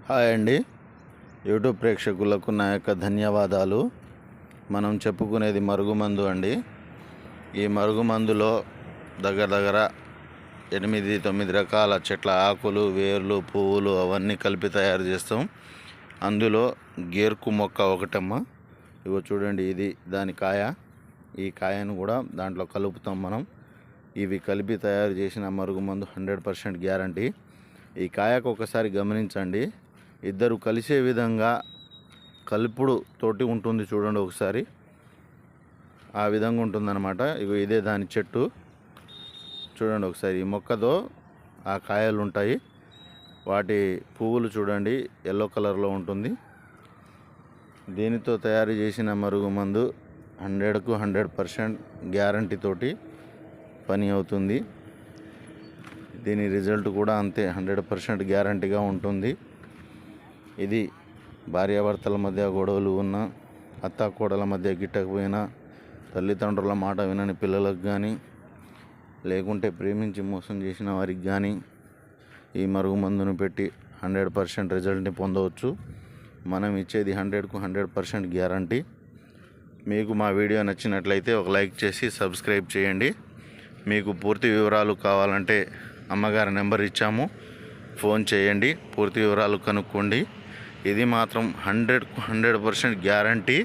Hi అండి. YouTube ప్రేక్షకులకు నా యొక్క ధన్యవాదాలు. మనం చెప్పుకునేది మరుగుమందు అండి. ఈ మరుగుమందులో దగ్గర 8-9 రకాల చెట్ల ఆకులు, వేర్లు, పువ్వులు అవన్నీ కలిపి తయారు చేస్తాం. అందులో గేర్కు మొక్క ఒకటమ్మ. ఇగో చూడండి, ఇది దాని కాయ. ఈ కాయను కూడా దాంట్లో కలుపుతాం మనం. ఇవి కలిపి తయారు చేసిన మరుగుమందు 100% గ్యారంటీ. ఈ కాయకు ఒకసారి గమనించండి, ఇద్దరు కలిసే విధంగా కలుపుడు తోటి ఉంటుంది. చూడండి ఒకసారి, ఆ విధంగా ఉంటుందన్నమాట. ఇగో ఇదే దాని చెట్టు. చూడండి ఒకసారి, ఈ మొక్కతో ఆ కాయలు ఉంటాయి. వాటి పువ్వులు చూడండి ఎల్లో కలర్లో ఉంటుంది. దీనితో తయారు చేసిన మరుగుమందు 100కు 100% గ్యారంటీ తోటి పని అవుతుంది. దీని రిజల్ట్ కూడా అంతే, 100% గ్యారంటీగా ఉంటుంది. ఇది భార్యాభర్తల మధ్య గొడవలు ఉన్న, అత్తాకోడల మధ్య గిట్టకపోయినా, తల్లిదండ్రుల మాట వినని పిల్లలకు కానీ, లేకుంటే ప్రేమించి మోసం చేసిన వారికి కానీ ఈ మరుగుమందును పెట్టి 100% రిజల్ట్ని పొందవచ్చు. మనం ఇచ్చేది 100కు 100% గ్యారంటీ. మీకు మా వీడియో నచ్చినట్లయితే ఒక లైక్ చేసి సబ్స్క్రైబ్ చేయండి. మీకు పూర్తి వివరాలు కావాలంటే అమ్మగారి నెంబర్ ఇచ్చాము, ఫోన్ చేయండి, పూర్తి వివరాలు కనుక్కోండి. ఇది మాత్రం 100కు 100% గ్యారంటీ.